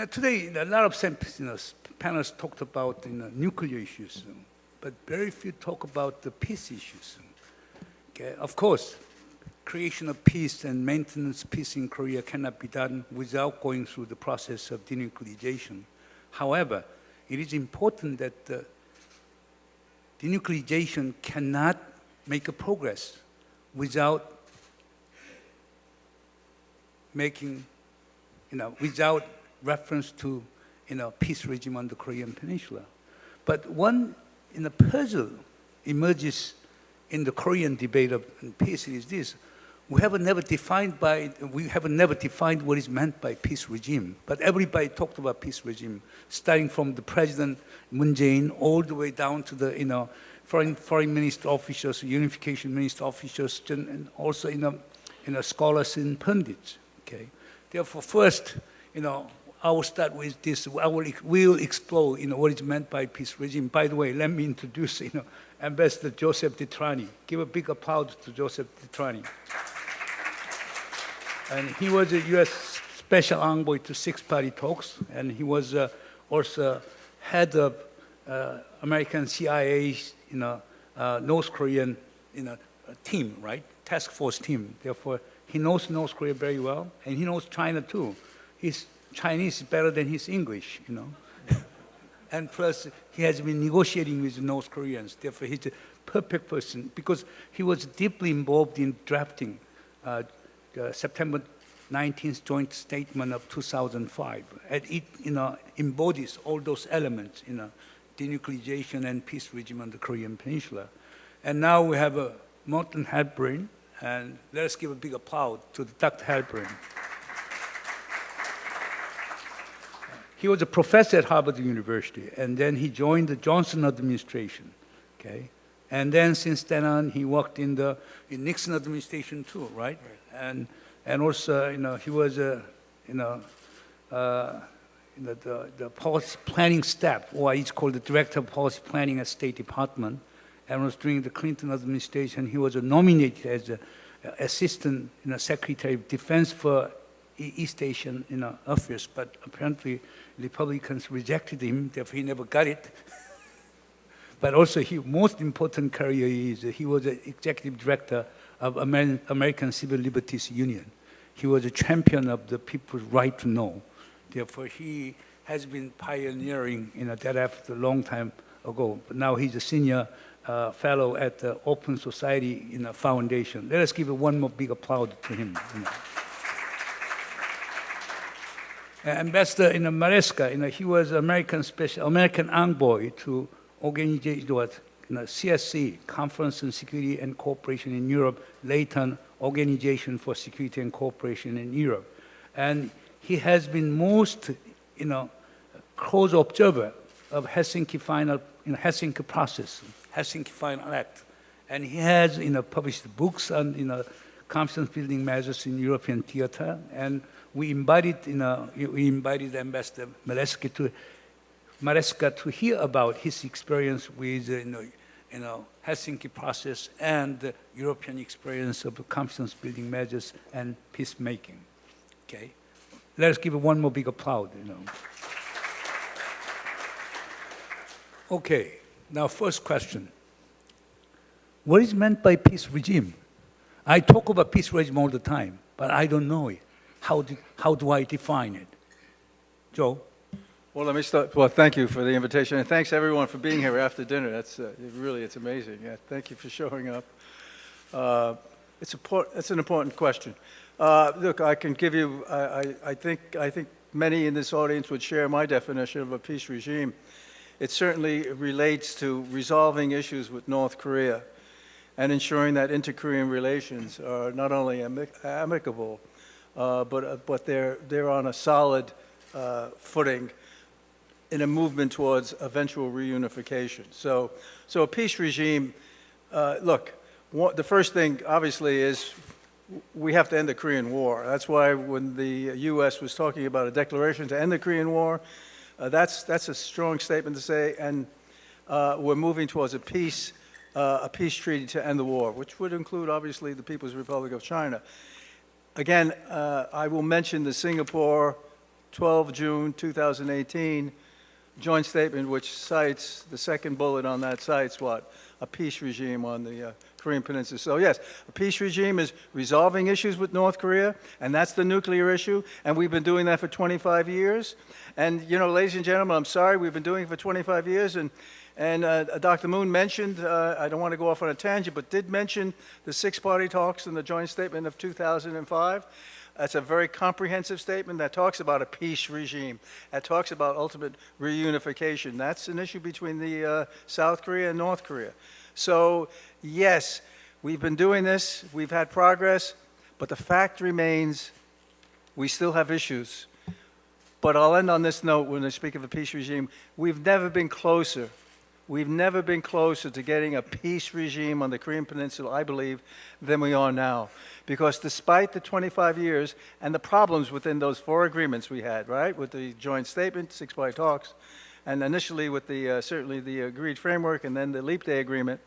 Today, a lot of panels talked about nuclear issues, but very few talk about the peace issues. Okay? Of course, creation of peace and maintenance of peace in Korea cannot be done without going through the process of denuclearization. However, it is important that denuclearization cannot make a progress without without reference to peace regime on the Korean Peninsula. But one puzzle emerges in the Korean debate of peace is this. We have never defined what is meant by peace regime. But everybody talked about peace regime, starting from the President Moon Jae-in all the way down to the foreign minister officials, unification minister officials, and also scholars and pundits. Okay. Therefore, first, I will start with this. We'll explore, what is meant by peace regime. By the way, let me introduce, Ambassador Joseph Detrani. Give a big applause to Joseph Detrani. And he was a U.S. Special Envoy to Six-Party Talks, and he was also head of American CIA's, North Korean, team, right? Task force team. Therefore, he knows North Korea very well, and he knows China too. His Chinese is better than his English, And plus, he has been negotiating with the North Koreans. Therefore, he's a perfect person because he was deeply involved in drafting the September 19th joint statement of 2005. And it embodies all those elements, denuclearization and peace regime on the Korean Peninsula. And now we have Morton Halperin, and let us give a big applause to Dr. Halperin. He was a professor at Harvard University, and then he joined the Johnson administration, okay? And then since then on, he worked in Nixon administration too, right? And also, he was, the policy planning staff, or it's called the Director of Policy Planning at State Department. And was during the Clinton administration, he was nominated as an Assistant Secretary of Defense for East Asian affairs, but apparently Republicans rejected him, therefore he never got it. But also, most important career is he was the Executive Director of American Civil Liberties Union. He was a champion of the people's right to know. Therefore, he has been pioneering that effort a long time ago. But now he's a senior fellow at the Open Society Foundation. Let us give one more big applause to him. Ambassador Maresca, he was American envoy to organization, CSC, Conference on Security and Cooperation in Europe, later Organization for Security and Cooperation in Europe. And he has been most, close observer of Helsinki Helsinki process, Helsinki Final Act. And he has, published books on, confidence building measures in European theater. And we invited Ambassador Maresca to hear about his experience with, Helsinki process and the European experience of confidence building measures and peacemaking. Okay, let us give one more big applause. Okay, now first question. What is meant by peace regime? I talk about peace regime all the time, but I don't know it. How do I define it? Joe? Well, let me start. Well, thank you for the invitation, and thanks everyone for being here after dinner. That's it's amazing. Yeah, thank you for showing up. It's an important question. Look, I can give you. I think many in this audience would share my definition of a peace regime. It certainly relates to resolving issues with North Korea and ensuring that inter-Korean relations are not only amicable, but they're on a solid footing in a movement towards eventual reunification. So a peace regime, look, the first thing obviously is we have to end the Korean War. That's why when the U.S. was talking about a declaration to end the Korean War, that's a strong statement to say, and we're moving towards a peace treaty to end the war, which would include obviously the People's Republic of China. Again, I will mention the Singapore 12 June 2018 joint statement, which cites, the second bullet on that cites what? A peace regime on the Korean Peninsula. So yes, a peace regime is resolving issues with North Korea, and that's the nuclear issue, and we've been doing that for 25 years. And, you know, ladies and gentlemen, I'm sorry, we've been doing it for 25 years, and Dr. Moon mentioned, I don't want to go off on a tangent, but did mention the six-party talks in the joint statement of 2005. That's a very comprehensive statement that talks about a peace regime, that talks about ultimate reunification. That's an issue between the South Korea and North Korea. So, yes, we've been doing this, we've had progress, but the fact remains we still have issues. But I'll end on this note when I speak of a peace regime. We've never been closer. We've never been closer to getting a peace regime on the Korean Peninsula, I believe, than we are now. Because despite the 25 years and the problems within those four agreements we had, right, with the joint statement, six-party talks, and initially with the certainly the agreed framework and then the Leap Day agreement,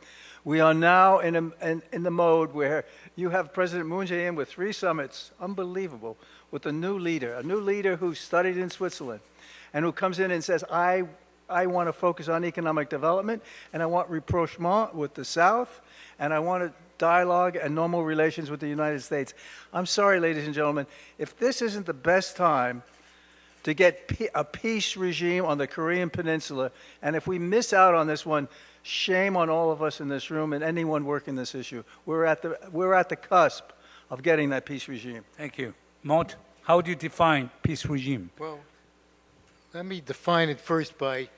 we are now in the mode where you have President Moon Jae-in with 3 summits, unbelievable, with a new leader who studied in Switzerland, and who comes in and says, I want to focus on economic development, and I want rapprochement with the South, and I want a dialogue and normal relations with the United States. I'm sorry, ladies and gentlemen, if this isn't the best time to get a peace regime on the Korean Peninsula, and if we miss out on this one, shame on all of us in this room and anyone working this issue. We're at the cusp of getting that peace regime. Thank you. Mott, how do you define peace regime? Well, let me define it first by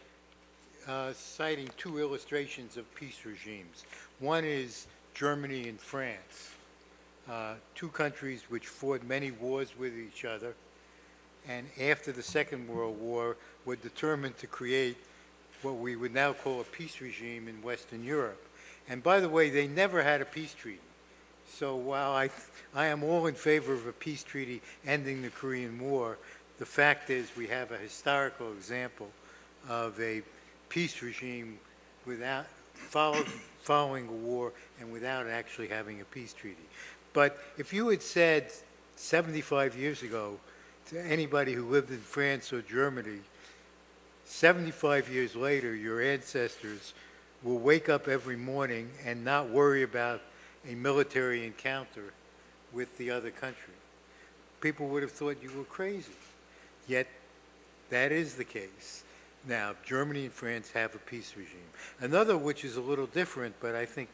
citing 2 illustrations of peace regimes. One is Germany and France, 2 countries which fought many wars with each other, and after the Second World War were determined to create what we would now call a peace regime in Western Europe. And by the way, they never had a peace treaty. So while I am all in favor of a peace treaty ending the Korean War, the fact is we have a historical example of a peace regime without following a war and without actually having a peace treaty. But if you had said 75 years ago to anybody who lived in France or Germany, 75 years later, your ancestors will wake up every morning and not worry about a military encounter with the other country, people would have thought you were crazy. Yet, that is the case. Now, Germany and France have a peace regime. Another, which is a little different, but I think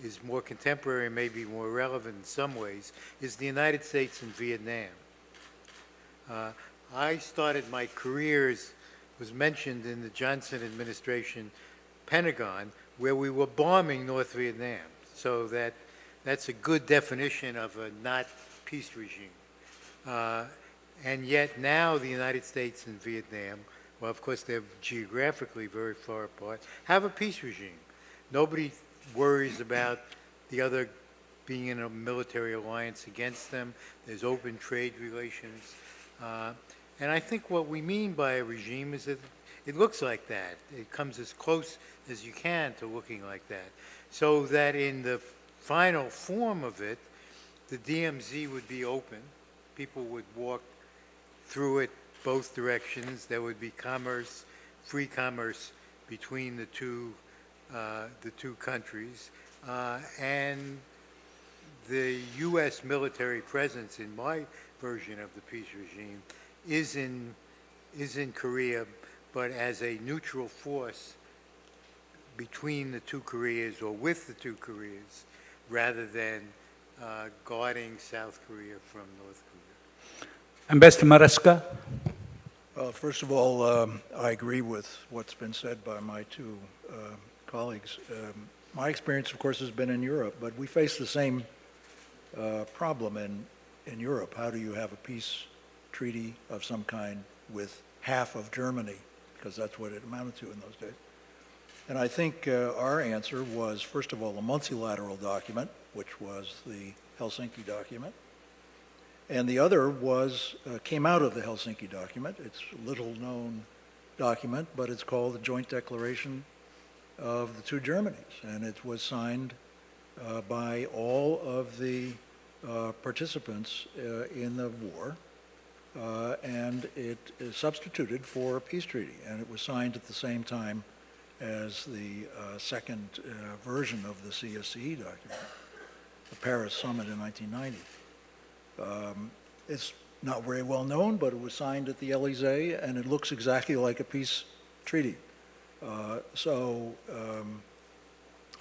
is more contemporary and maybe more relevant in some ways, is the United States and Vietnam. I started my career, as was mentioned, in the Johnson administration Pentagon, where we were bombing North Vietnam. So that's a good definition of a not peace regime. And yet now the United States and Vietnam, well, of course, they're geographically very far apart, have a peace regime. Nobody worries about the other being in a military alliance against them. There's open trade relations. And I think what we mean by a regime is that it looks like that. It comes as close as you can to looking like that. So that in the final form of it, the DMZ would be open. People would walk through it both directions. There would be commerce, free commerce between the two countries. And the U.S. military presence in my version of the peace regime is in Korea, but as a neutral force between the 2 Koreas or with the 2 Koreas, rather than guarding South Korea from North Korea. Ambassador Maresca? First of all, I agree with what's been said by my 2 colleagues. My experience, of course, has been in Europe, but we face the same problem in Europe. How do you have a peace treaty of some kind with half of Germany? Because that's what it amounted to in those days. And I think our answer was, first of all, a multilateral document, which was the Helsinki document. And the other was, came out of the Helsinki document. It's a little-known document, but it's called the Joint Declaration of the 2 Germanys. And it was signed by all of the participants in the war, and it is substituted for a peace treaty, and it was signed at the same time as the second version of the CSCE document, the Paris Summit in 1990. It's not very well known, but it was signed at the Elysee, and it looks exactly like a peace treaty.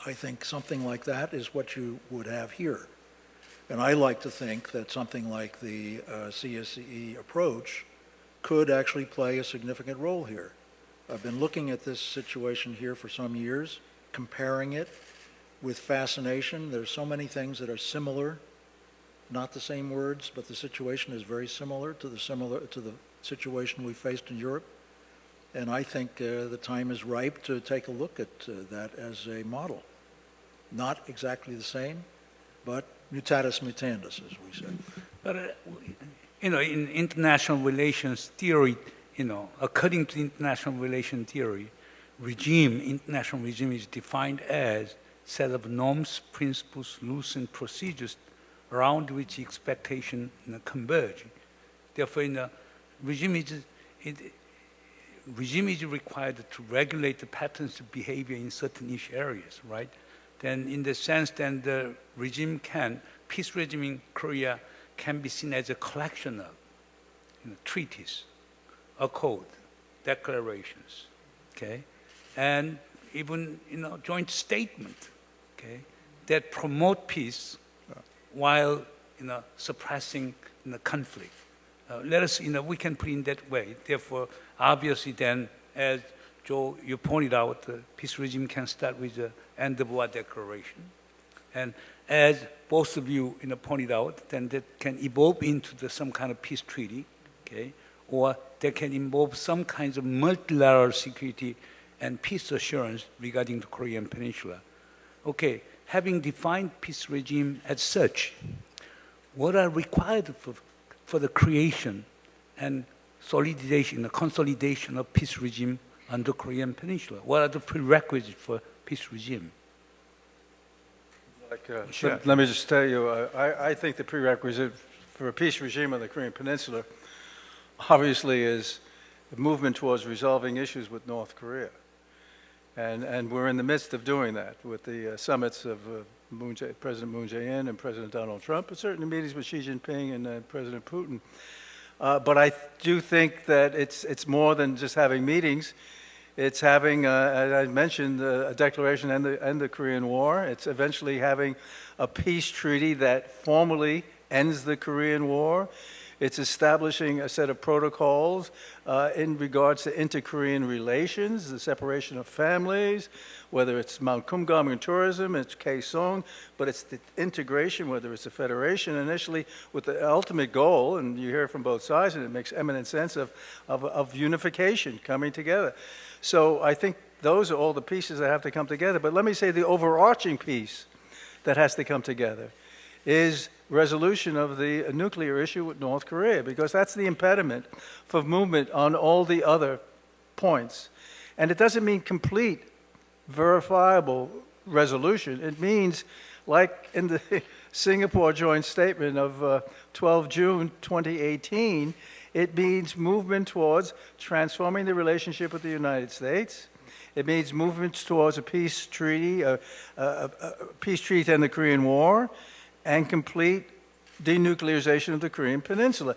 I think something like that is what you would have here. And I like to think that something like the CSCE approach could actually play a significant role here. I've been looking at this situation here for some years, comparing it with fascination. There's so many things that are similar, not the same words, but the situation is very similar to the situation we faced in Europe. And I think the time is ripe to take a look at that as a model. Not exactly the same, but mutatis mutandis, as we say. But, in international relations theory, according to international relations theory, international regime is defined as set of norms, principles, rules, and procedures around which expectation converge. Therefore, regime is required to regulate the patterns of behavior in certain niche areas, right? Then in the sense then the peace regime in Korea can be seen as a collection of treaties, accord, declarations, okay? And even joint statement, okay, that promote peace while suppressing conflict. Let us, we can put it in that way. Therefore, obviously then, as Joe, you pointed out, the peace regime can start with the end of war declaration. And as both of you pointed out, then that can evolve into some kind of peace treaty, okay? Or that can involve some kinds of multilateral security and peace assurance regarding the Korean Peninsula. Okay, having defined peace regime as such, what are required for the creation and solidization, the consolidation of peace regime on the Korean Peninsula? What are the prerequisites for peace regime? Sure. Let me just tell you, I think the prerequisite for a peace regime on the Korean Peninsula obviously is the movement towards resolving issues with North Korea. And we're in the midst of doing that with the summits of President Moon Jae-in and President Donald Trump, but certainly meetings with Xi Jinping and President Putin. But I do think that it's more than just having meetings. It's having, as I mentioned, a declaration and the Korean War. It's eventually having a peace treaty that formally ends the Korean War. It's establishing a set of protocols in regards to inter-Korean relations, the separation of families, whether it's Mount Kumgam in tourism, it's Kaesong, but it's the integration, whether it's a federation initially, with the ultimate goal, and you hear it from both sides, and it makes eminent sense of unification, coming together. So I think those are all the pieces that have to come together. But let me say the overarching piece that has to come together is resolution of the nuclear issue with North Korea, because that's the impediment for movement on all the other points. And it doesn't mean complete, verifiable resolution. It means, like in the Singapore joint statement of 12 June 2018, it means movement towards transforming the relationship with the United States. It means movements towards a peace treaty, a peace treaty to end the Korean War, and complete denuclearization of the Korean Peninsula.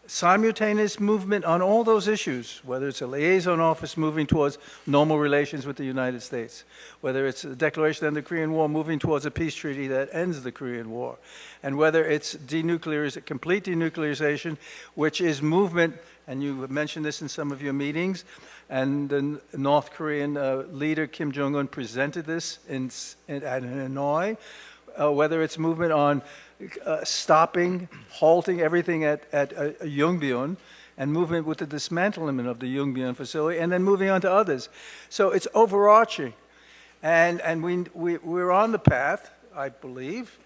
Simultaneous movement on all those issues, whether it's a liaison office moving towards normal relations with the United States, whether it's a declaration to end the Korean War moving towards a peace treaty that ends the Korean War, and whether it's complete denuclearization, which is movement, and you mentioned this in some of your meetings, and the North Korean leader Kim Jong-un presented this at Hanoi, whether it's movement on stopping, halting everything at Yongbyon, and movement with the dismantlement of the Yongbyon facility, and then moving on to others. So it's overarching. And we're on the path, I believe,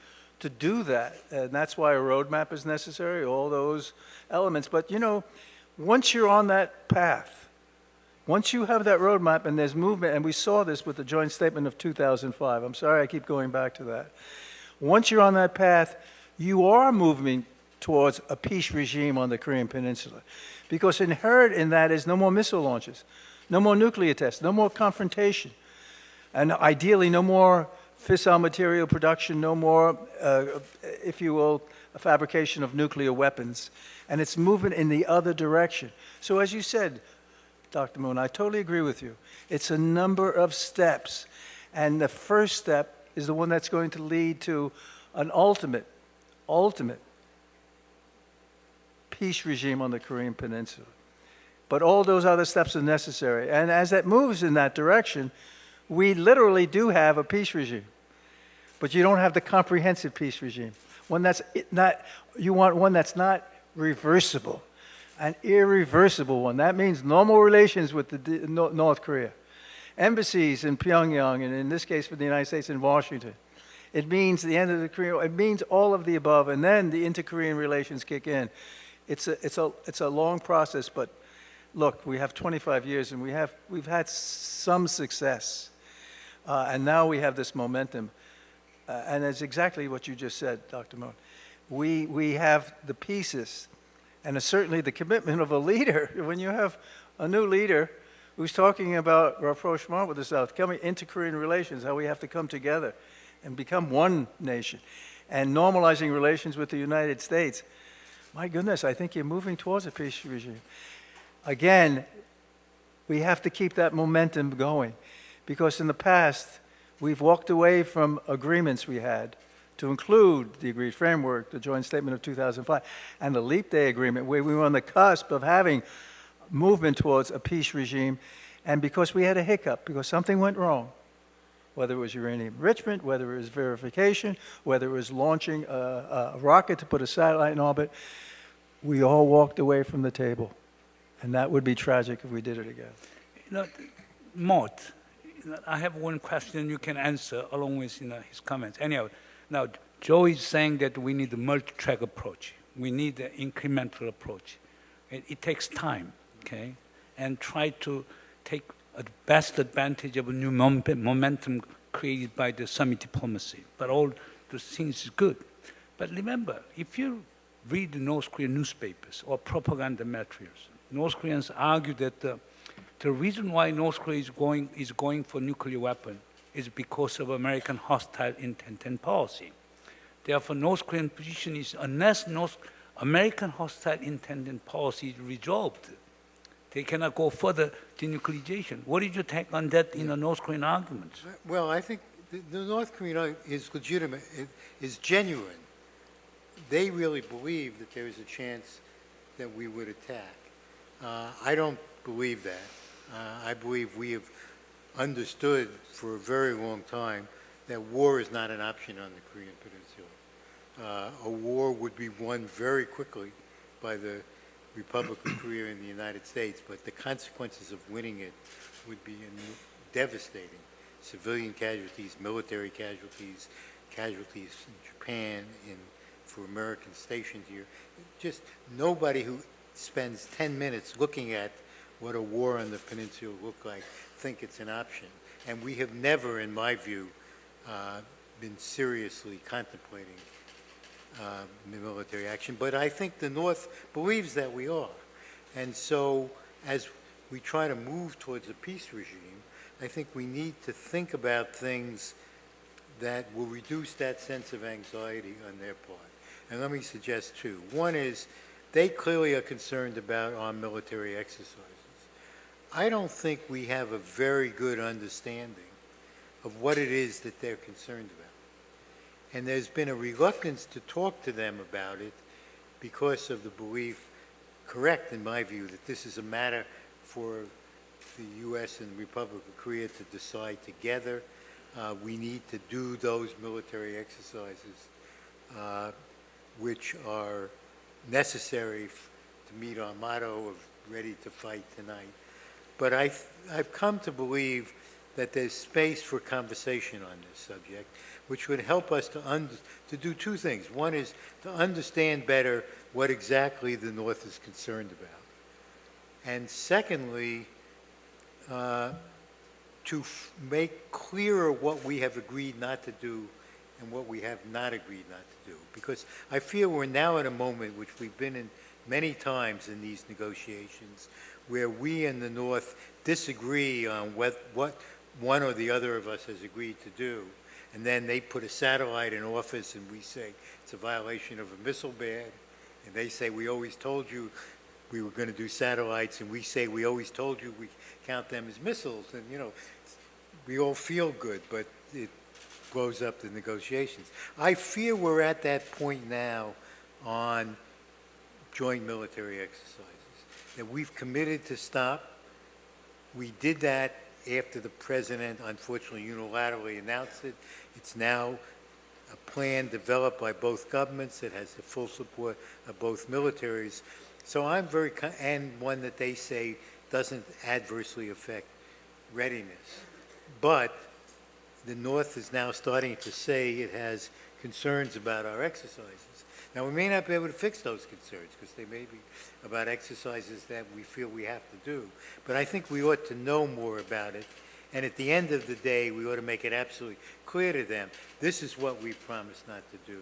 to do that. And that's why a roadmap is necessary, all those elements. But, once you're on that path, once you have that roadmap and there's movement, and we saw this with the joint statement of 2005. I'm sorry I keep going back to that. Once you're on that path, you are moving towards a peace regime on the Korean Peninsula. Because inherent in that is no more missile launches, no more nuclear tests, no more confrontation, and ideally no more fissile material production, no more, if you will, a fabrication of nuclear weapons. And it's moving in the other direction. So as you said, Dr. Moon, I totally agree with you. It's a number of steps. And the first step is the one that's going to lead to an ultimate peace regime on the Korean Peninsula. But all those other steps are necessary. And as that moves in that direction, we literally do have a peace regime. But you don't have the comprehensive peace regime. One that's not, you want one that's not reversible, an irreversible one. That means normal relations with the North Korea. Embassies in Pyongyang, and in this case for the United States in Washington. It means the end of the Korean, it means all of the above, and then the inter-Korean relations kick in. It's a long process, but look, we have 25 years and we've had some success. And now we have this momentum. And it's exactly what you just said, Dr. Moon. We have the pieces, and certainly the commitment of a leader. When you have a new leader who's talking about rapprochement with the South, coming into Korean relations, how we have to come together and become one nation, and normalizing relations with the United States. My goodness, I think you're moving towards a peace regime. Again, we have to keep that momentum going, because in the past, we've walked away from agreements we had, to include the agreed framework, the joint statement of 2005, and the Leap Day Agreement, where we were on the cusp of having movement towards a peace regime, and because we had a hiccup, because something went wrong, whether it was uranium enrichment, whether it was verification, whether it was launching a rocket to put a satellite in orbit, we all walked away from the table. And that would be tragic if we did it again. You know, Mort, I have one question you can answer along with his comments. Anyhow, now Joe is saying that we need a multi-track approach. We need an incremental approach. It takes time, okay? And try to take the best advantage of a new momentum created by the summit diplomacy. But all those things is good. But remember, if you read the North Korean newspapers or propaganda materials, North Koreans argue that the reason why North Korea is going for nuclear weapon is because of American hostile intent and policy. Therefore, North Korean position is unless American hostile intent and policy is resolved, they cannot go further denuclearization. What is your take on that in the North Korean arguments? Well, I think the North Korean argument is legitimate, is genuine. They really believe that there is a chance that we would attack. I don't believe that. I believe we have understood for a very long time that war is not an option on the Korean Peninsula. A war would be won very quickly by the Republic of Korea and the United States, but the consequences of winning it would be devastating. Civilian casualties, military casualties, casualties in Japan, for Americans stationed here. Just nobody who spends 10 minutes looking at what a war on the peninsula looked like think it's an option. And we have never, in my view, been seriously contemplating military action, but I think the North believes that we are. And so as we try to move towards a peace regime, I think we need to think about things that will reduce that sense of anxiety on their part. And let me suggest two. One is they clearly are concerned about our military exercises. I don't think we have a very good understanding of what it is that they're concerned about. And there's been a reluctance to talk to them about it because of the belief, correct in my view, that this is a matter for the U.S. and the Republic of Korea to decide together. We need to do those military exercises which are necessary to meet our motto of ready to fight tonight. But I've come to believe that there's space for conversation on this subject, which would help us to do two things. One is to understand better what exactly the North is concerned about. And secondly, to make clearer what we have agreed not to do and what we have not agreed not to do. Because I feel we're now at a moment, which we've been in many times in these negotiations, where we in the North disagree on what one or the other of us has agreed to do. And then they put a satellite in office and we say it's a violation of a missile ban. And they say, we always told you we were going to do satellites, and we say, we always told you we count them as missiles. And, you know, we all feel good, but it blows up the negotiations. I fear we're at that point now on joint military exercises, that we've committed to stop. We did that after the president, unfortunately, unilaterally announced it. It's now a plan developed by both governments that has the full support of both militaries. So I'm very, and one that they say doesn't adversely affect readiness. But the North is now starting to say it has concerns about our exercises. Now, we may not be able to fix those concerns because they may be about exercises that we feel we have to do. But I think we ought to know more about it. And at the end of the day, we ought to make it absolutely clear to them, this is what we promised not to do.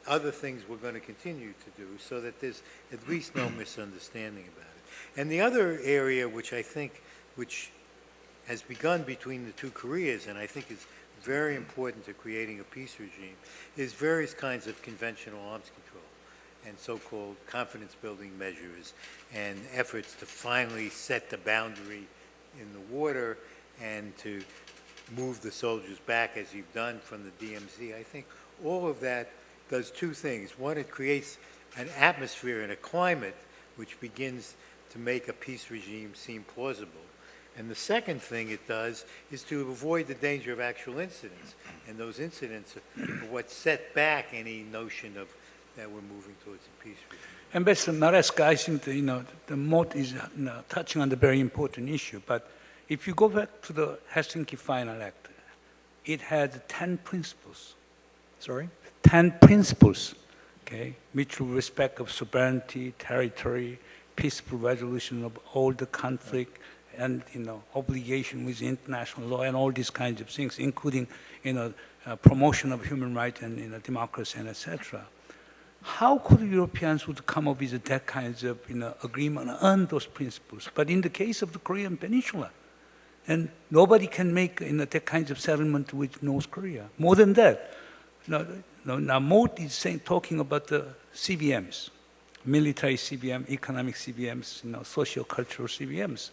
Other things we're going to continue to do, so that there's at least no misunderstanding about it. And the other area which I think, which has begun between the two Koreas, and I think is very important to creating a peace regime, is various kinds of conventional arms control and so-called confidence-building measures and efforts to finally set the boundary in the water and to move the soldiers back, as you've done from the DMZ. I think all of that does two things. One, it creates an atmosphere and a climate which begins to make a peace regime seem plausible. And the second thing it does is to avoid the danger of actual incidents. And those incidents are what set back any notion of that we're moving towards a peace regime. Ambassador Maresca, I think the MOT is touching on the very important issue. But if you go back to the Helsinki Final Act, it had 10 principles. Sorry? 10 principles, okay, mutual respect of sovereignty, territory, peaceful resolution of all the conflict, and obligation with international law and all these kinds of things, including promotion of human rights and democracy and etc. How could Europeans would come up with that kinds of agreement on those principles? But in the case of the Korean Peninsula, and nobody can make that kinds of settlement with North Korea. More than that, now MOT is talking about the CBMs, military CBM, economic CBMs, socio-cultural CBMs.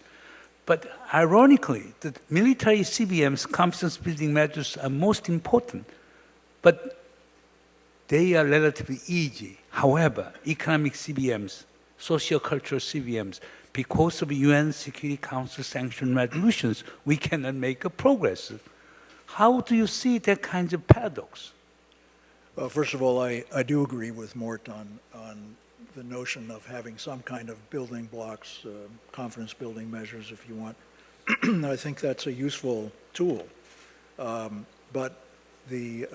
But ironically, the military CBMs, confidence building measures, are most important, but they are relatively easy. However, economic CBMs, socio-cultural CBMs, because of UN Security Council sanctioned resolutions, we cannot make a progress. How do you see that kind of paradox? Well, first of all, I do agree with Mort on the notion of having some kind of building blocks, confidence-building measures, if you want. I think that's a useful tool. But the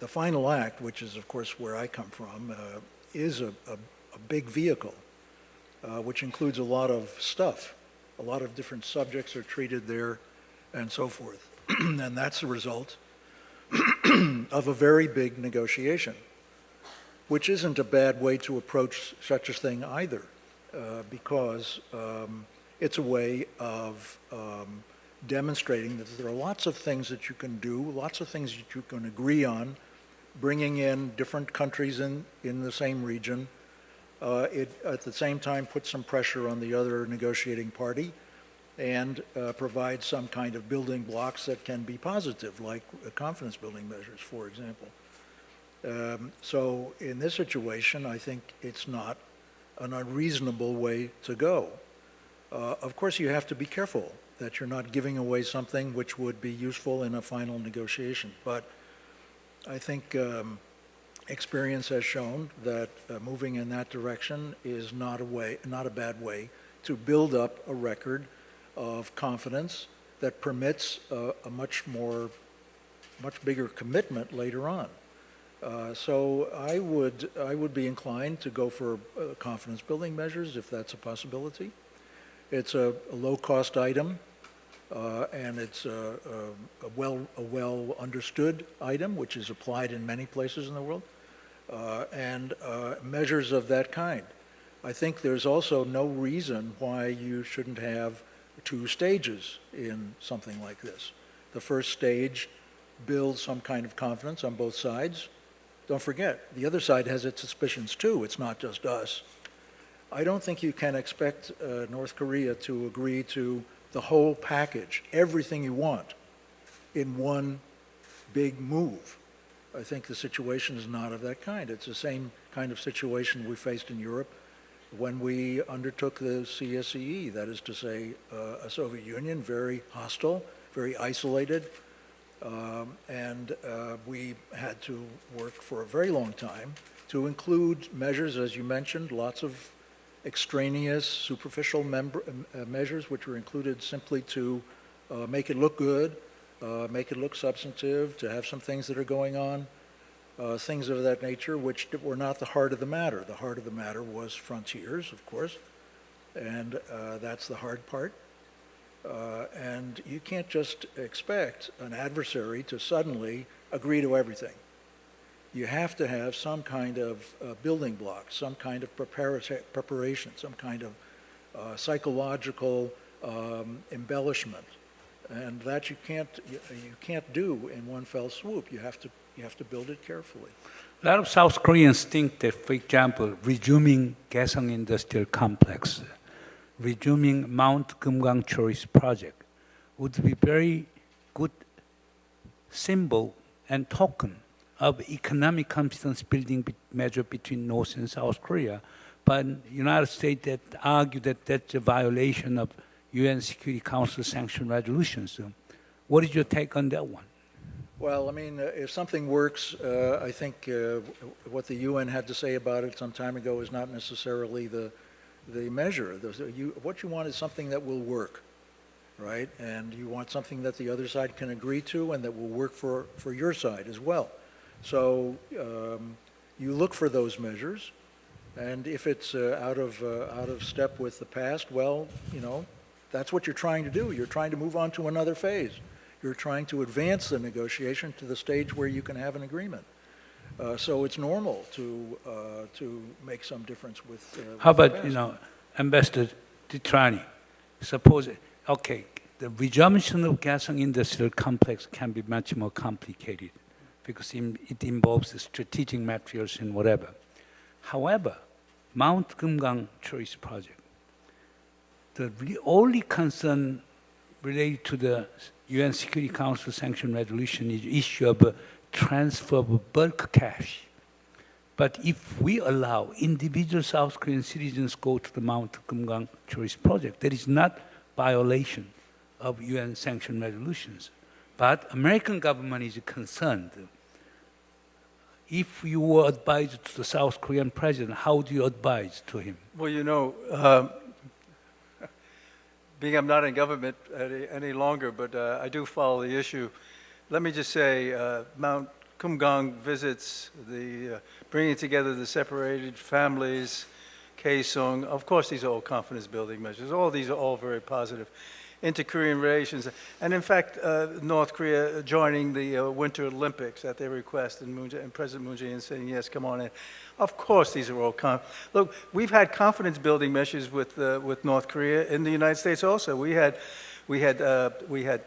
Final Act, which is, of course, where I come from, is a big vehicle, which includes a lot of stuff. A lot of different subjects are treated there, and so forth. And that's the result of a very big negotiation, which isn't a bad way to approach such a thing either, because it's a way of demonstrating that there are lots of things that you can do, lots of things that you can agree on, bringing in different countries in the same region. It, at the same time, puts some pressure on the other negotiating party and provide some kind of building blocks that can be positive, like confidence building measures, for example. So in this situation, I think it's not an unreasonable way to go. Of course, you have to be careful that you're not giving away something which would be useful in a final negotiation. But I think experience has shown that moving in that direction is not a bad way to build up a record of confidence that permits a much bigger commitment later on. So I would be inclined to go for confidence building measures if that's a possibility. It's a low-cost item. and it's a well understood item, which is applied in many places in the world, and measures of that kind. I think there's also no reason why you shouldn't have two stages in something like this. The first stage builds some kind of confidence on both sides. Don't forget, the other side has its suspicions too. It's not just us. I don't think you can expect North Korea to agree to the whole package, everything you want, in one big move. I think the situation is not of that kind. It's the same kind of situation we faced in Europe when we undertook the CSEE, that is to say, a Soviet Union, very hostile, very isolated, and we had to work for a very long time to include measures, as you mentioned, lots of extraneous, superficial measures which were included simply to make it look good, make it look substantive, to have some things that are going on, things of that nature, which were not the heart of the matter. The heart of the matter was frontiers, of course, and that's the hard part. And you can't just expect an adversary to suddenly agree to everything. You have to have some kind of building block, some kind of preparation, some kind of psychological embellishment, and that you can't do in one fell swoop. You have to build it carefully. A lot of South Koreans think that, for example, resuming Kaesong Industrial Complex, resuming Mount Kumgang Tourist Project would be very good symbol and token of economic confidence building measure between North and South Korea. But United States that argue that that's a violation of UN Security Council sanctioned resolutions. So what is your take on that one? Well, I mean, if something works, I think what the UN had to say about it some time ago is not necessarily the measure. What you want is something that will work, right? And you want something that the other side can agree to and that will work for your side as well. So you look for those measures, and if it's out of step with the past, well, you know, that's what you're trying to do. You're trying to move on to another phase. You're trying to advance the negotiation to the stage where you can have an agreement. So it's normal to make some difference with. How about, you know, Ambassador Titrani? Suppose, okay, the resumption of Kaesong Industrial Complex can be much more complicated because it involves the strategic materials and whatever. However, Mount Kumgang Tourist Project, the only concern related to the UN Security Council sanctioned resolution is the issue of transfer of bulk cash. But if we allow individual South Korean citizens go to the Mount Kumgang Tourist Project, that is not violation of UN sanctioned resolutions. But American government is concerned. If you were advised to the South Korean president, how do you advise to him? Well, you know, being I'm not in government any longer, but I do follow the issue. Let me just say, Mount Kumgang visits, the bringing together the separated families, Kaesong. Of course, these are all confidence-building measures. All these are all very positive. Inter-Korean relations, and in fact, North Korea joining the Winter Olympics at their request, and President Moon Jae-in saying, yes, come on in. Of course, these are all look, we've had confidence-building measures with North Korea in the United States also. We had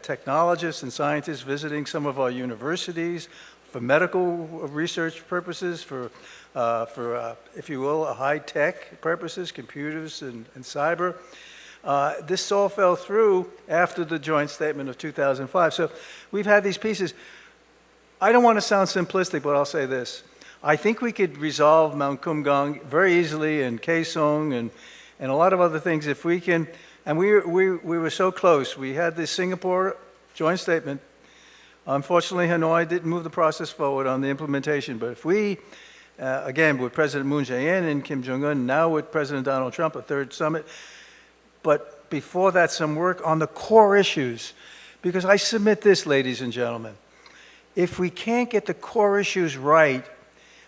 technologists and scientists visiting some of our universities for medical research purposes, for if you will, high-tech purposes, computers and cyber. This all fell through after the joint statement of 2005. So we've had these pieces. I don't want to sound simplistic, but I'll say this. I think we could resolve Mount Kumgang very easily, and Kaesong and a lot of other things if we can. And we were so close. We had this Singapore joint statement. Unfortunately, Hanoi didn't move the process forward on the implementation. But if we, again, with President Moon Jae-in and Kim Jong-un, now with President Donald Trump, a third summit, but before that, some work on the core issues. Because I submit this, ladies and gentlemen. If we can't get the core issues right,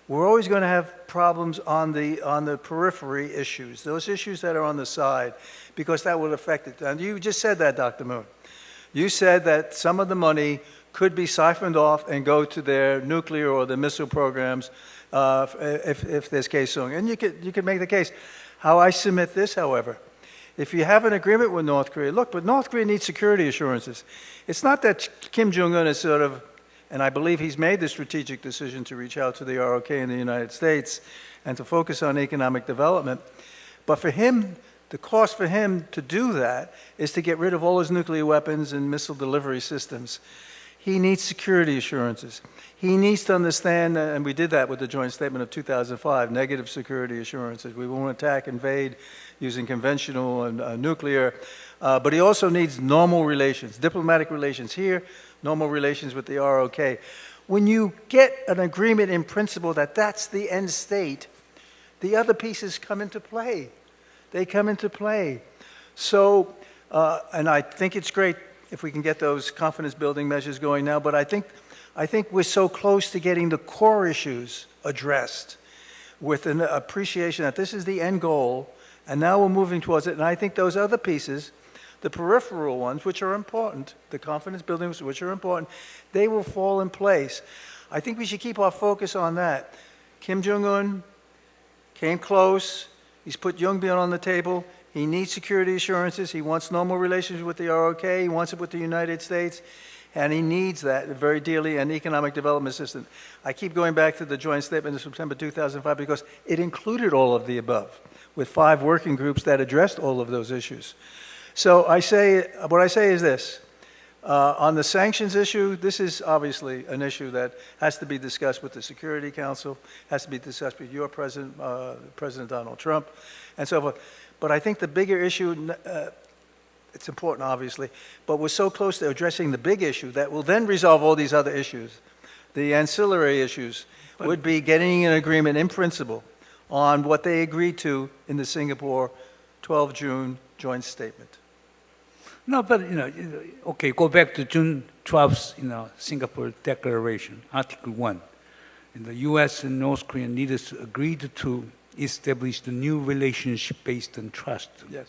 we're always going to have problems on the periphery issues, those issues that are on the side, because that will affect it. And you just said that, Dr. Moon. You said that some of the money could be siphoned off and go to their nuclear or their missile programs if there's case so. And you could make the case. How I submit this, however, if you have an agreement with North Korea, look, but North Korea needs security assurances. It's not that Kim Jong-un is sort of, and I believe he's made the strategic decision to reach out to the ROK in the United States and to focus on economic development. But for him, the cost for him to do that is to get rid of all his nuclear weapons and missile delivery systems. He needs security assurances. He needs to understand, and we did that with the joint statement of 2005, negative security assurances. We won't attack, invade using conventional and nuclear. But he also needs normal relations, diplomatic relations here, normal relations with the ROK. When you get an agreement in principle that that's the end state, the other pieces come into play. They come into play. So, and I think it's great if we can get those confidence-building measures going now, but I think we're so close to getting the core issues addressed with an appreciation that this is the end goal, and now we're moving towards it. And I think those other pieces, the peripheral ones, which are important, the confidence buildings, which are important, they will fall in place. I think we should keep our focus on that. Kim Jong-un came close. He's put Yongbyon on the table. He needs security assurances. He wants normal relations with the ROK. He wants it with the United States. And he needs that very dearly, an economic development assistance. I keep going back to the joint statement of September 2005 because it included all of the above, with 5 working groups that addressed all of those issues. So what I say is this. On the sanctions issue, this is obviously an issue that has to be discussed with the Security Council, has to be discussed with your President, President Donald Trump, and so forth. But I think the bigger issue, it's important obviously, but we're so close to addressing the big issue that will then resolve all these other issues. The ancillary issues would be getting an agreement in principle on what they agreed to in the Singapore 12 June joint statement. No, but, okay, go back to June 12th, Singapore Declaration, Article 1. And the U.S. and North Korean leaders agreed to establish the new relationship based on trust. Yes.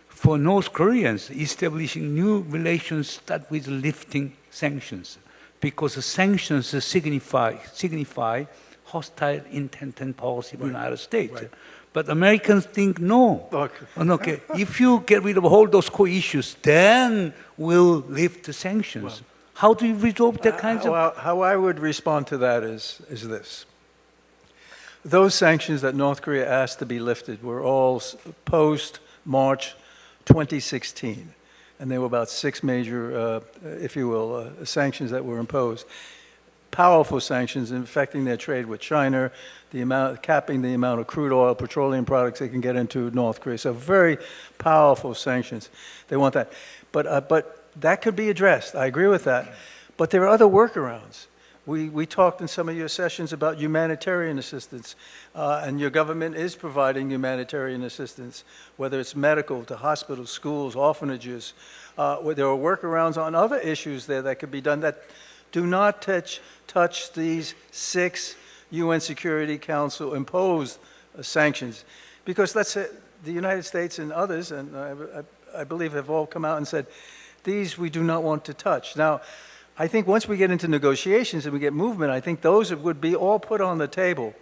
For North Koreans, establishing new relations start with lifting sanctions, because the sanctions signify hostile intent and policy of the United States. Right. But Americans think no. Okay. If you get rid of all those core issues, then we'll lift the sanctions. Well, how do you resolve that kinds of? How I would respond to that is this. Those sanctions that North Korea asked to be lifted were all post-March 2016. And there were about 6 major, if you will, sanctions that were imposed. Powerful sanctions affecting their trade with China, capping the amount of crude oil, petroleum products they can get into North Korea. So very powerful sanctions. They want that. But that could be addressed. I agree with that. But there are other workarounds. We talked in some of your sessions about humanitarian assistance, and your government is providing humanitarian assistance, whether it's medical, to hospitals, schools, orphanages. There are workarounds on other issues there that could be done that do not touch these 6 UN Security Council imposed sanctions. Because let's say the United States and others, and I believe have all come out and said, these we do not want to touch. Now, I think once we get into negotiations and we get movement, I think those would be all put on the table.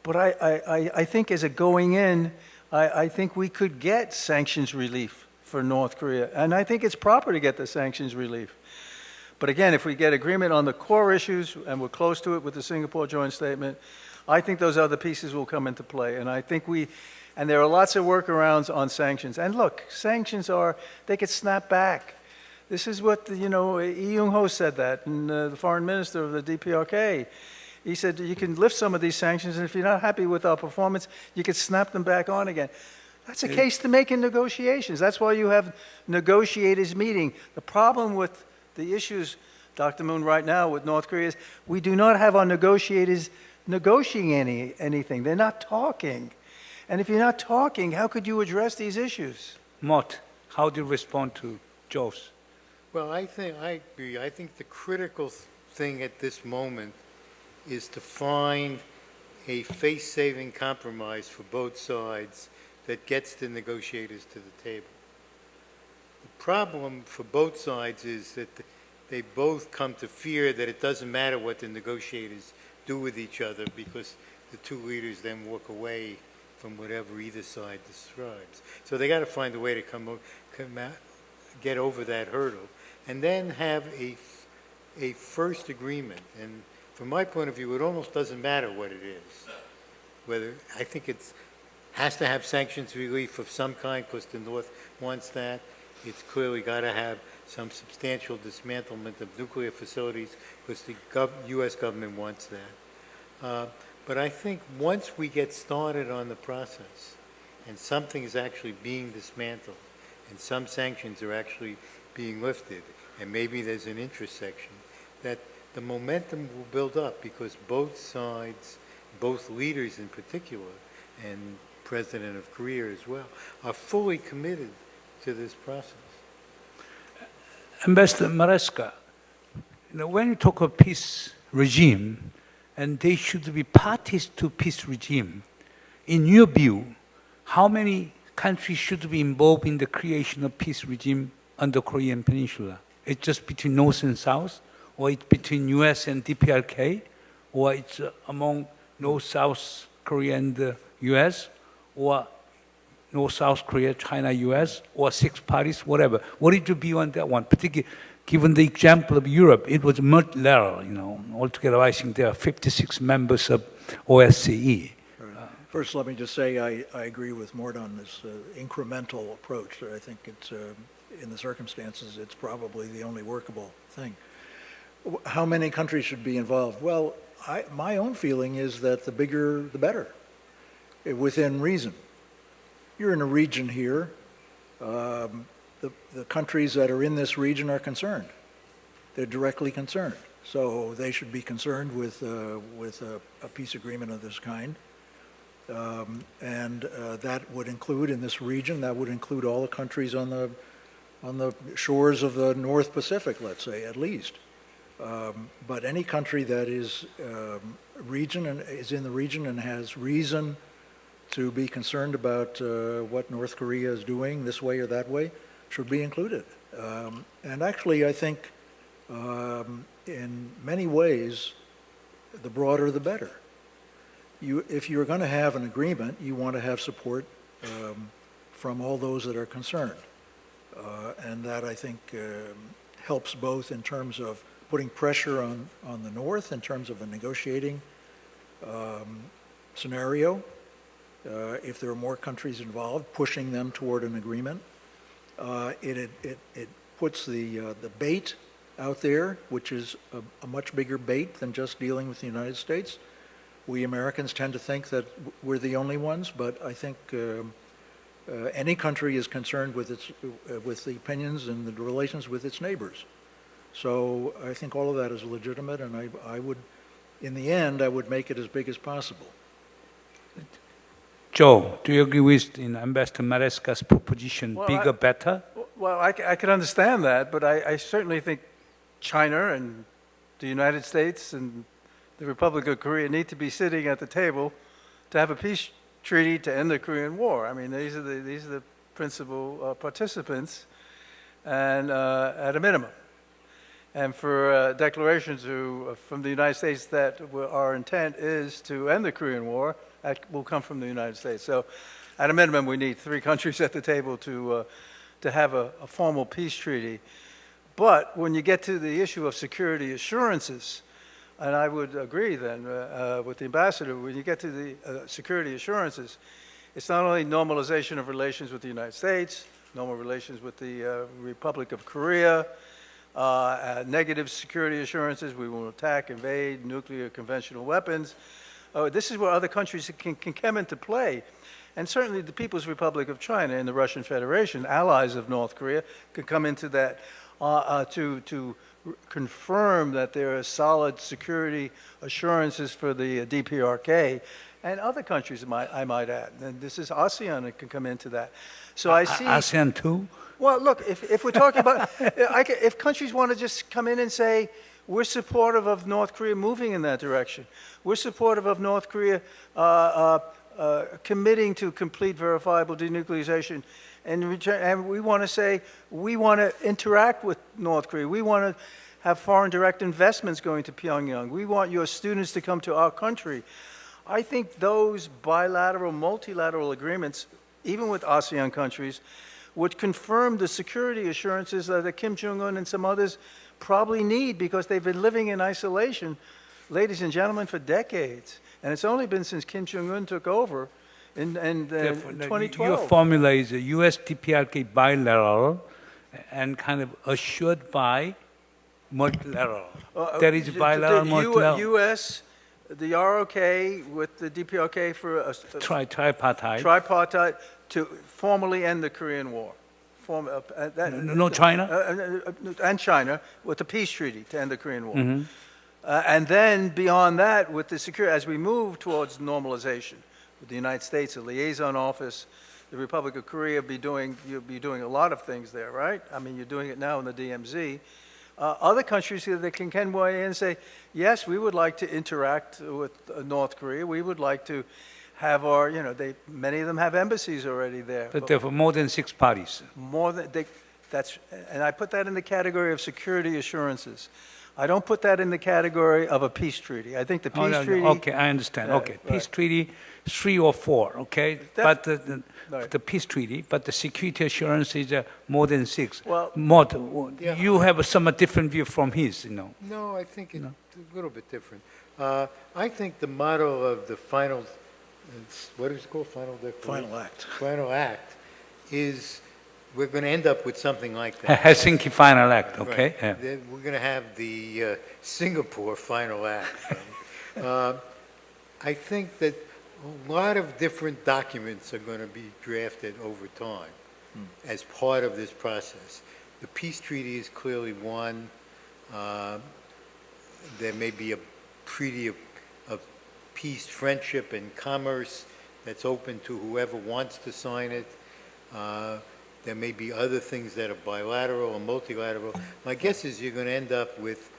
But I think as a going in, I think we could get sanctions relief for North Korea. And I think it's proper to get the sanctions relief. But again, if we get agreement on the core issues, and we're close to it with the Singapore joint statement, I think those other pieces will come into play. And I think and there are lots of workarounds on sanctions. And look, sanctions they could snap back. This is what, Lee Young-ho said that, and the foreign minister of the DPRK. He said, you can lift some of these sanctions, and if you're not happy with our performance, you can snap them back on again. That's a case to make in negotiations. That's why you have negotiators meeting. The problem with the issues, Dr. Moon, right now with North Korea is we do not have our negotiators negotiating anything. They're not talking. And if you're not talking, how could you address these issues? Mott, how do you respond to Joe's? Well, I agree. I think the critical thing at this moment is to find a face-saving compromise for both sides that gets the negotiators to the table. The problem for both sides is that they both come to fear that it doesn't matter what the negotiators do with each other because the two leaders then walk away from whatever either side describes. So they got to find a way to come out, get over that hurdle, and then have a first agreement. And from my point of view, it almost doesn't matter what it is. Whether I think it has to have sanctions relief of some kind because the North wants that. It's clearly got to have some substantial dismantlement of nuclear facilities because the U.S. government wants that. But I think once we get started on the process and something is actually being dismantled and some sanctions are actually being lifted and maybe there's an intersection, that the momentum will build up because both sides, both leaders in particular, and President of Korea as well, are fully committed to this process. Ambassador Maresca, when you talk of peace regime, and they should be parties to peace regime, in your view, how many countries should be involved in the creation of peace regime on the Korean Peninsula? It's just between North and South, or it's between US and DPRK, or it's among North, South Korea and the US, or North, South Korea, China, US, or six parties, whatever. What is your view on that one? Particularly given the example of Europe, it was multilateral, Altogether, I think there are 56 members of OSCE. First, let me just say I agree with Mort on this incremental approach. I think it's, in the circumstances, it's probably the only workable thing. How many countries should be involved? Well, my own feeling is that the bigger, the better, within reason. You're in a region here. The countries that are in this region are concerned. They're directly concerned. So they should be concerned with a peace agreement of this kind. And that would include, in this region, that would include all the countries on the shores of the North Pacific, let's say, at least. But any country that is is in the region and has reason to be concerned about what North Korea is doing this way or that way should be included. And actually, I think in many ways, the broader the better. If you're going to have an agreement, you want to have support from all those that are concerned. And that, I think, helps both in terms of putting pressure on the North in terms of a negotiating scenario. If there are more countries involved, pushing them toward an agreement. It puts the bait out there, which is a much bigger bait than just dealing with the United States. We Americans tend to think that we're the only ones, but I think any country is concerned with the opinions and the relations with its neighbors. So I think all of that is legitimate, and I would, in the end, I would make it as big as possible. Joe, do you agree with Ambassador Maresca's proposition, bigger, better? Well, I can understand that, but I certainly think China and the United States and the Republic of Korea need to be sitting at the table to have a peace treaty to end the Korean War. I mean, these are the principal participants, and at a minimum. And for declarations from the United States that our intent is to end the Korean War, that will come from the United States. So at a minimum, we need 3 countries at the table to have a formal peace treaty. But when you get to the issue of security assurances, and I would agree then with the ambassador, when you get to the security assurances, it's not only normalization of relations with the United States, normal relations with the Republic of Korea, negative security assurances, we won't attack, invade, nuclear, conventional weapons. This is where other countries can come into play. And certainly the People's Republic of China and the Russian Federation, allies of North Korea, could come into that to confirm that there are solid security assurances for the DPRK and other countries, I might add. And this is ASEAN that can come into that. So I see... ASEAN too? Well, look, if we're talking about... if countries want to just come in and say, we're supportive of North Korea moving in that direction. We're supportive of North Korea committing to complete verifiable denuclearization. And, and we want to say, we want to interact with North Korea. We want to have foreign direct investments going to Pyongyang. We want your students to come to our country. I think those bilateral, multilateral agreements, even with ASEAN countries, would confirm the security assurances that Kim Jong-un and some others probably need, because they've been living in isolation, ladies and gentlemen, for decades. And it's only been since Kim Jong-un took over in 2012. Your formula is a US-DPRK bilateral and kind of assured by multilateral. There is bilateral, multilateral. U.S., the ROK with the DPRK for a tripartite. To formally end the Korean War. No China? And China with the peace treaty to end the Korean War. And then beyond that, with the security, as we move towards normalization, with the United States, the liaison office, the Republic of Korea you'll be doing a lot of things there, right? I mean, you're doing it now in the DMZ. Other countries that can weigh in and say, yes, we would like to interact with North Korea. We would like to have our, many of them have embassies already there. But there are more than 6 parties. More than, and I put that in the category of security assurances. I don't put that in the category of a peace treaty. I think the peace treaty... Okay, I understand. Okay, peace treaty, 3 or 4, okay? But the peace treaty, but the security assurance is more than 6. Well, you have a somewhat different view from his, No, I think it's a little bit different. I think the motto of the final... what is it called? Final act. Final act is we're going to end up with something like that. Helsinki final act, okay? Right. Yeah. Then we're going to have the Singapore final act. Right? I think that a lot of different documents are going to be drafted over time as part of this process. The peace treaty is clearly one. There may be a treaty of peace, friendship, and commerce that's open to whoever wants to sign it. There may be other things that are bilateral or multilateral. My guess is you're going to end up with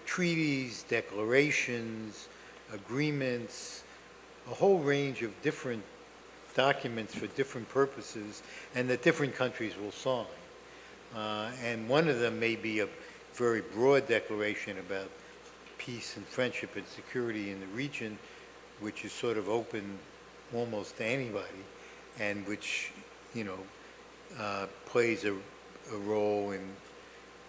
treaties, declarations, agreements, a whole range of different documents for different purposes, and that different countries will sign. And one of them may be a very broad declaration about peace and friendship and security in the region, which is sort of open almost to anybody, and which, plays a role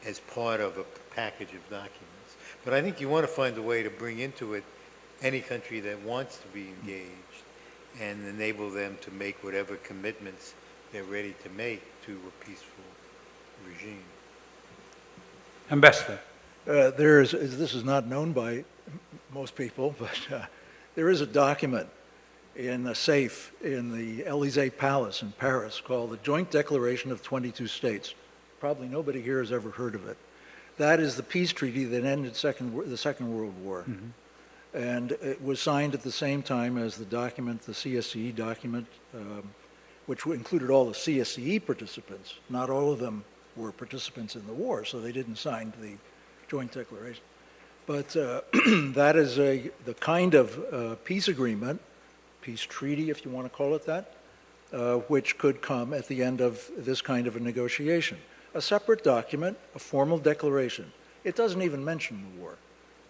as part of a package of documents. But I think you want to find a way to bring into it any country that wants to be engaged and enable them to make whatever commitments they're ready to make to a peaceful regime. Ambassador. This is not known by most people, but there is a document in a safe in the Élysée Palace in Paris called the Joint Declaration of 22 States. Probably nobody here has ever heard of it. That is the peace treaty that ended the Second World War. And it was signed at the same time as the document, the CSCE document, which included all the CSCE participants. Not all of them were participants in the war, so they didn't sign the joint declaration. But that is the kind of peace agreement, peace treaty, if you want to call it that, which could come at the end of this kind of a negotiation. A separate document, a formal declaration. It doesn't even mention the war,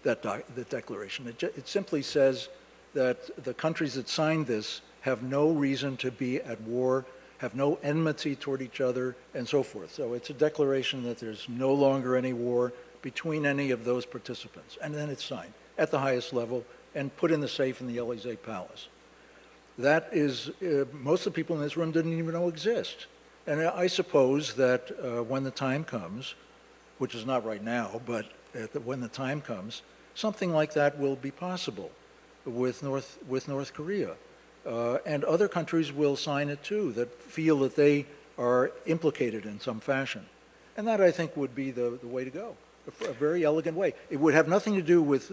the declaration. It simply says that the countries that signed this have no reason to be at war, have no enmity toward each other, and so forth. So it's a declaration that there's no longer any war between any of those participants. And then it's signed at the highest level and put in the safe in the Élysée Palace. That is, most of the people in this room didn't even know exist. And I suppose that when the time comes, which is not right now, but when the time comes, something like that will be possible with North Korea. And other countries will sign it too, that feel that they are implicated in some fashion. And that, I think, would be the way to go, a very elegant way. It would have nothing to do with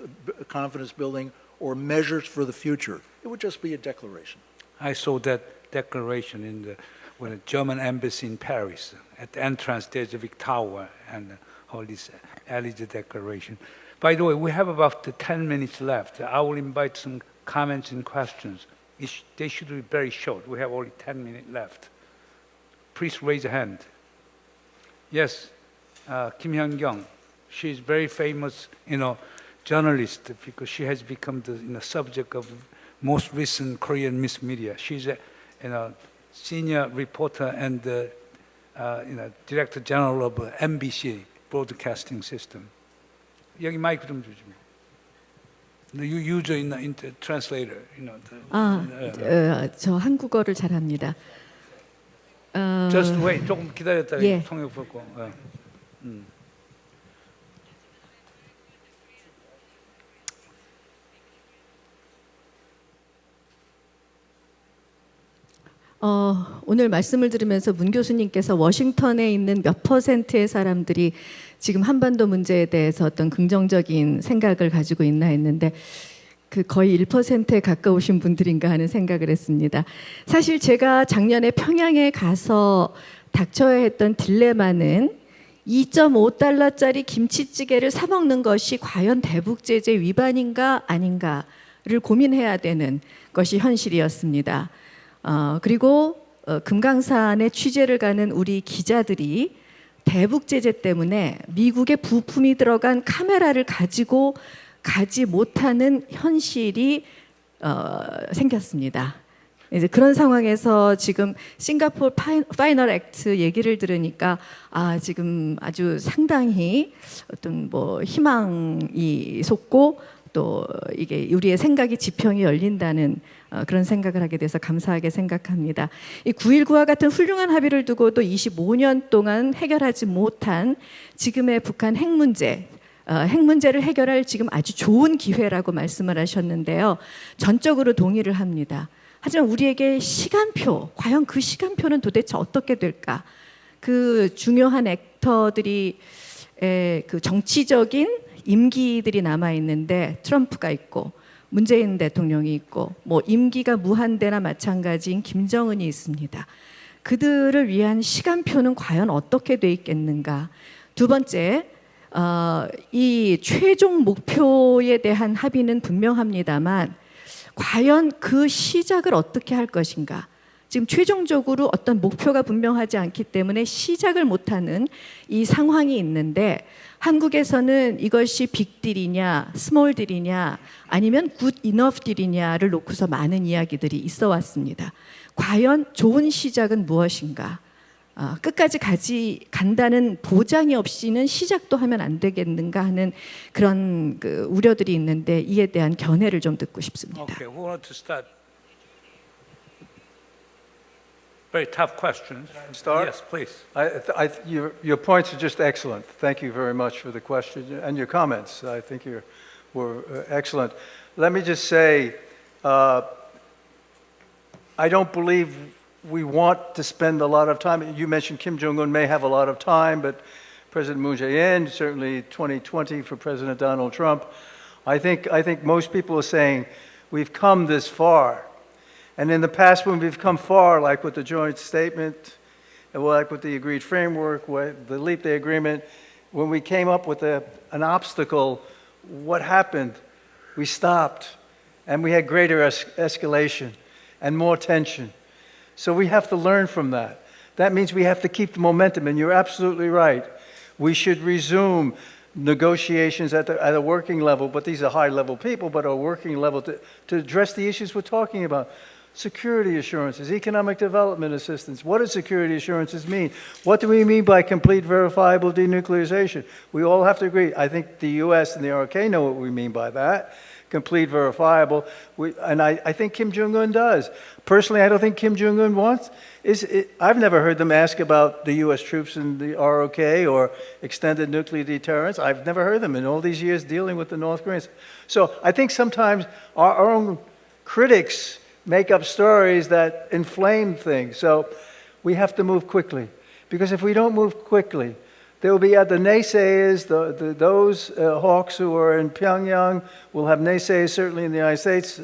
confidence building or measures for the future. It would just be a declaration. I saw that declaration with the German embassy in Paris. At the entrance, there's a big tower and all this Élysée declaration. By the way, we have about 10 minutes left. I will invite some comments and questions. They should be very short. We have only 10 minutes left. Please raise a hand. Yes, Kim Hyun-kyung. She's very famous, journalist because she has become the subject of most recent Korean Miss Media. She's a senior reporter and director general of MBC broadcasting system. 여기 마이크 좀 주시면. The user in the translator. 저 한국어를 잘합니다. Just wait. 조금 기다렸다가 예. 통역 받고. 오늘 말씀을 들으면서 문 교수님께서 워싱턴에 있는 몇 퍼센트의 사람들이 지금 한반도 문제에 대해서 어떤 긍정적인 생각을 가지고 있나 했는데 그 거의 1%에 가까우신 분들인가 하는 생각을 했습니다. 사실 제가 작년에 평양에 가서 닥쳐야 했던 딜레마는 2.5달러짜리 김치찌개를 사 먹는 것이 과연 대북제재 위반인가 아닌가를 고민해야 되는 것이 현실이었습니다. 그리고 금강산에 취재를 가는 우리 기자들이 대북 제재 때문에 미국의 부품이 들어간 카메라를 가지고 가지 못하는 현실이 생겼습니다. 이제 그런 상황에서 지금 싱가포르 파이널 액트 얘기를 들으니까 지금 아주 상당히 어떤 희망이 솟고 또 이게 우리의 생각이 지평이 열린다는 그런 생각을 하게 돼서 감사하게 생각합니다. 이 9.19와 같은 훌륭한 합의를 두고도 25년 동안 해결하지 못한 지금의 북한 핵 문제를 해결할 지금 아주 좋은 기회라고 말씀을 하셨는데요. 전적으로 동의를 합니다. 하지만 우리에게 시간표, 과연 그 시간표는 도대체 어떻게 될까? 그 중요한 액터들이 그 정치적인 임기들이 남아 있는데 트럼프가 있고 문재인 대통령이 있고 임기가 무한대나 마찬가지인 김정은이 있습니다. 그들을 위한 시간표는 과연 어떻게 돼 있겠는가? 두 번째, 이 최종 목표에 대한 합의는 분명합니다만 과연 그 시작을 어떻게 할 것인가? 지금 최종적으로 어떤 목표가 분명하지 않기 때문에 시작을 못하는 이 상황이 있는데 한국에서는 이것이 빅딜이냐 스몰딜이냐 아니면 굿 이너프 딜이냐를 놓고서 많은 이야기들이 있어 왔습니다. 과연 좋은 시작은 무엇인가? 끝까지 간다는 보장이 없이는 시작도 하면 안 되겠는가 하는 그런 우려들이 있는데 이에 대한 견해를 좀 듣고 싶습니다. Okay, who wants to start? Very tough questions. Start? Yes, please. Your points are just excellent. Thank you very much for the question and your comments. I think were excellent. Let me just say, I don't believe we want to spend a lot of time. You mentioned Kim Jong-un may have a lot of time, but President Moon Jae-in, certainly 2020 for President Donald Trump. I think most people are saying we've come this far. And in the past, when we've come far, like with the joint statement, like with the agreed framework, the Leap Day Agreement, when we came up with an obstacle, what happened? We stopped, and we had greater escalation and more tension. So we have to learn from that. That means we have to keep the momentum, and you're absolutely right. We should resume negotiations at a working level, but these are high-level people, but a working level to address the issues we're talking about. Security assurances, economic development assistance. What do security assurances mean? What do we mean by complete verifiable denuclearization? We all have to agree. I think the US and the RK know what we mean by that. Complete verifiable. And I think Kim Jong-un does. Personally, I don't think Kim Jong-un wants. I've never heard them ask about the US troops in the ROK or extended nuclear deterrence. I've never heard them in all these years dealing with the North Koreans. So I think sometimes our own critics make up stories that inflame things. So we have to move quickly. Because if we don't move quickly, there will be the naysayers, those hawks who are in Pyongyang will have naysayers certainly in the United States,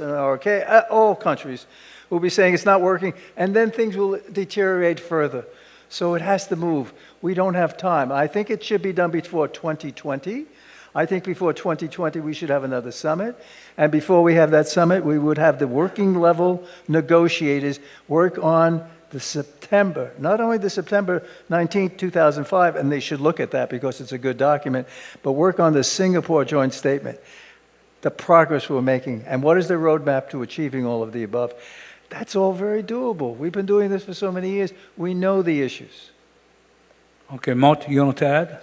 all countries will be saying it's not working, and then things will deteriorate further. So it has to move. We don't have time. I think it should be done before 2020. I think before 2020, we should have another summit. And before we have that summit, we would have the working level negotiators work on the September, not only the September 19th, 2005, and they should look at that because it's a good document, but work on the Singapore joint statement, the progress we're making, and what is the roadmap to achieving all of the above. That's all very doable. We've been doing this for so many years. We know the issues. Okay, Mott, you want to add?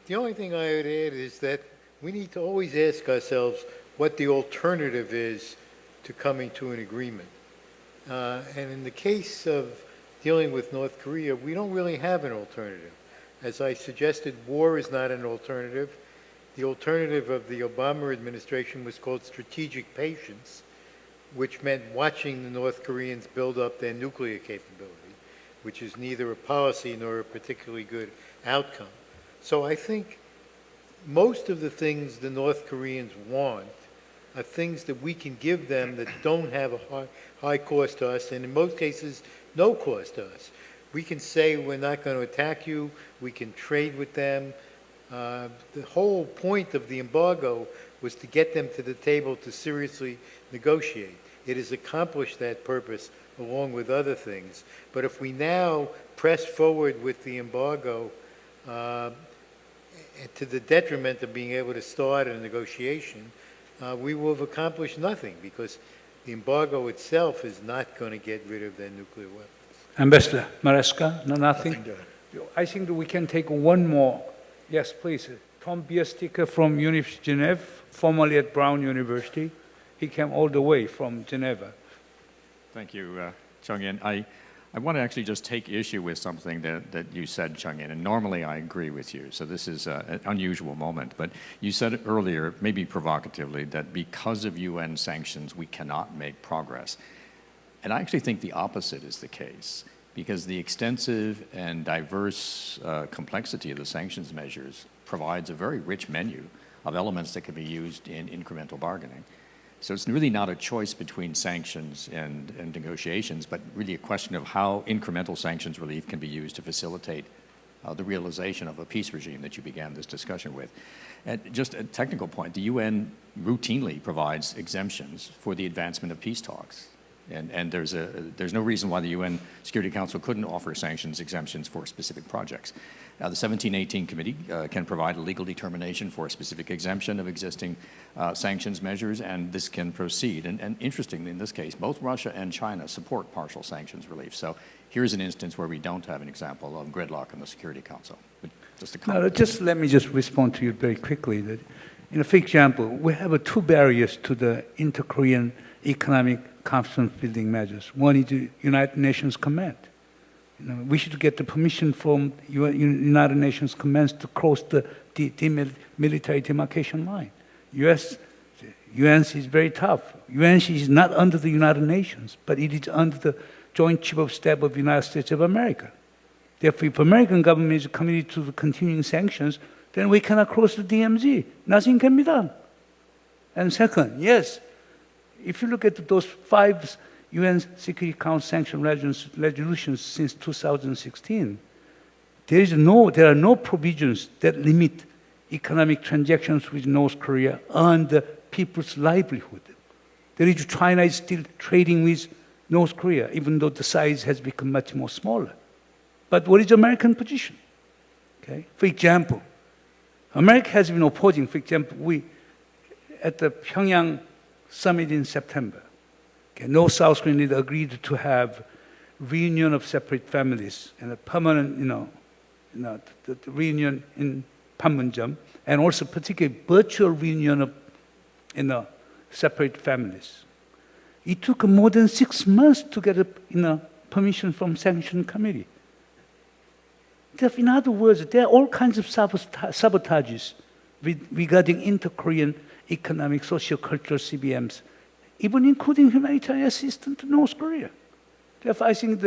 The only thing I would add is that we need to always ask ourselves what the alternative is to coming to an agreement. And in the case of dealing with North Korea, we don't really have an alternative. As I suggested, war is not an alternative. The alternative of the Obama administration was called strategic patience, which meant watching the North Koreans build up their nuclear capability, which is neither a policy nor a particularly good outcome. So I think most of the things the North Koreans want are things that we can give them that don't have a high cost to us, and in most cases, no cost to us. We can say we're not going to attack you, we can trade with them. The whole point of the embargo was to get them to the table to seriously negotiate. It has accomplished that purpose along with other things. But if we now press forward with the embargo to the detriment of being able to start a negotiation, we will have accomplished nothing because the embargo itself is not going to get rid of their nuclear weapons. Ambassador Maresca, no, nothing? I think that we can take one more. Yes, please. Tom Biersticker from University of Geneva, formerly at Brown University. He came all the way from Geneva. Thank you, Chung-In. I want to actually just take issue with something that you said, Chung-In, and normally I agree with you, so this is an unusual moment, but you said earlier, maybe provocatively, that because of UN sanctions, we cannot make progress. And I actually think the opposite is the case, because the extensive and diverse complexity of the sanctions measures provides a very rich menu of elements that can be used in incremental bargaining. So it's really not a choice between sanctions and negotiations, but really a question of how incremental sanctions relief can be used to facilitate the realization of a peace regime that you began this discussion with. And just a technical point, the UN routinely provides exemptions for the advancement of peace talks. And there's no reason why the UN Security Council couldn't offer sanctions exemptions for specific projects. The 1718 Committee can provide a legal determination for a specific exemption of existing sanctions measures, and this can proceed. And interestingly, in this case, both Russia and China support partial sanctions relief. So here's an instance where we don't have an example of gridlock in the Security Council. But just a comment. Now, just let me just respond to you very quickly. That, for example, we have two barriers to the inter-Korean economic confidence building measures. One is the United Nations Command. We should get the permission from United Nations Command to cross the military demarcation line. UNC is very tough. UNC is not under the United Nations, but it is under the Joint Chief of Staff of the United States of America. Therefore, if American government is committed to the continuing sanctions, then we cannot cross the DMZ. Nothing can be done. And second, yes, if you look at those 5 UN Security Council sanction resolutions since 2016, there are no provisions that limit economic transactions with North Korea on the people's livelihood. China is still trading with North Korea, even though the size has become much more smaller. But what is the American position? Okay? For example, America has been opposing, for example, at the Pyongyang summit in September, North South Korea agreed to have reunion of separate families and a permanent, the reunion in Panmunjom, and also particularly virtual reunion of, separate families. It took more than 6 months to get permission from Sanction Committee. In other words, there are all kinds of sabotages regarding inter-Korean economic, socio-cultural CBMs, even including humanitarian assistance to North Korea. Therefore, I think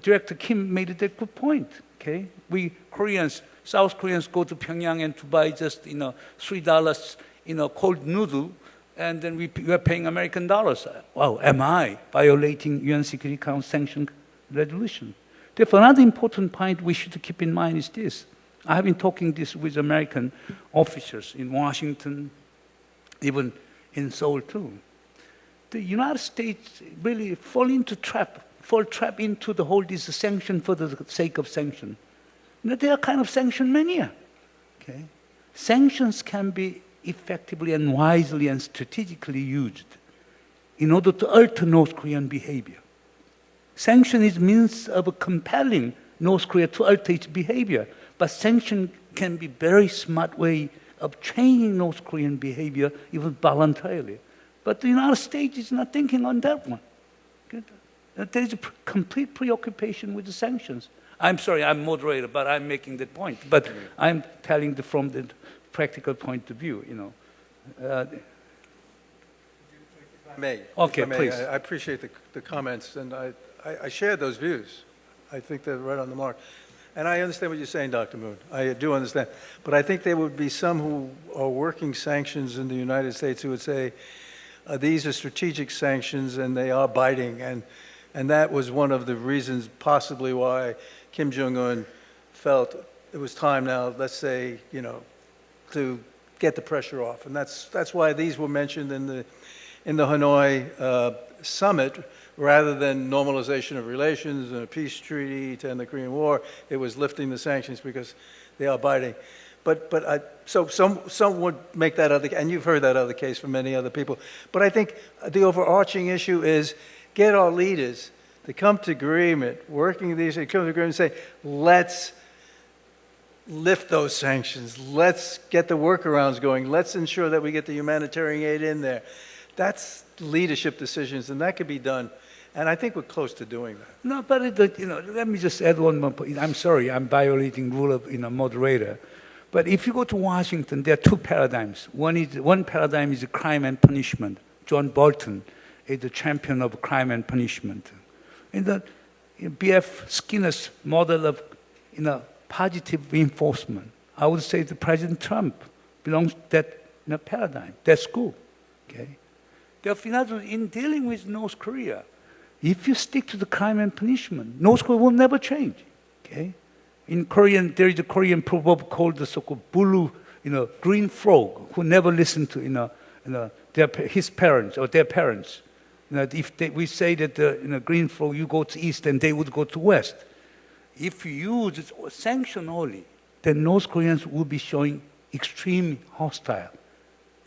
Director Kim made a good point. Okay, we Koreans, South Koreans, go to Pyongyang and to buy just $3 cold noodle, and then we are paying American dollars. Wow, am I violating UN Security Council sanction resolution? Therefore, another important point we should keep in mind is this: I have been talking this with American officers in Washington, even in Seoul too. The United States really fall trap into the whole this sanction for the sake of sanction. They are kind of sanction mania. Okay? Sanctions can be effectively and wisely and strategically used in order to alter North Korean behavior. Sanction is means of compelling North Korea to alter its behavior, but sanction can be very smart way of changing North Korean behavior even voluntarily. But the United States is not thinking on that one. Okay? There is a complete preoccupation with the sanctions. I'm sorry, I'm moderator, but I'm making that point. But I'm telling from the practical point of view, you know. If I may. Okay, if I may, please. I appreciate the comments, and I share those views. I think they're right on the mark. And I understand what you're saying, Dr. Moon. I do understand. But I think there would be some who are working sanctions in the United States who would say, these are strategic sanctions and they are biting. And that was one of the reasons possibly why Kim Jong-un felt it was time now, let's say, you know, to get the pressure off. And that's why these were mentioned in the Hanoi summit, rather than normalization of relations and a peace treaty to end the Korean War. It was lifting the sanctions because they are biting. So some would make that other, and you've heard that other case from many other people. But I think the overarching issue is get our leaders to come to agreement, working these, come to agreement and say, let's lift those sanctions. Let's get the workarounds going. Let's ensure that we get the humanitarian aid in there. That's leadership decisions, and that could be done. And I think we're close to doing that. No, but let me just add one more point. I'm sorry, I'm violating rule of moderator. But if you go to Washington, there are two paradigms. One paradigm is crime and punishment. John Bolton is the champion of crime and punishment. In the B.F. Skinner's model of positive reinforcement, I would say that President Trump belongs to that paradigm, that school. Okay? Therefore, in dealing with North Korea, if you stick to the crime and punishment, North Korea will never change. Okay? In Korean, there is a Korean proverb called the so-called blue, green frog, who never listened to his parents or their parents. If we say that the green frog, you go to east, and they would go to west. If you use sanction only, then North Koreans will be showing extreme hostile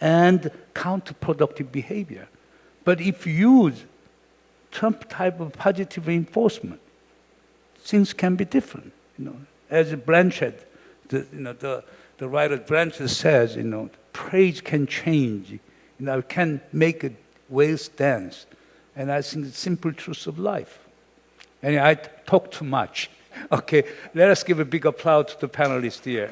and counterproductive behavior. But if you use Trump type of positive reinforcement, things can be different. As Blanchard, the writer Blanchard says, praise can change, can make a whales dance. And I think the simple truth of life. And I talk too much. Okay, let us give a big applause to the panelists here.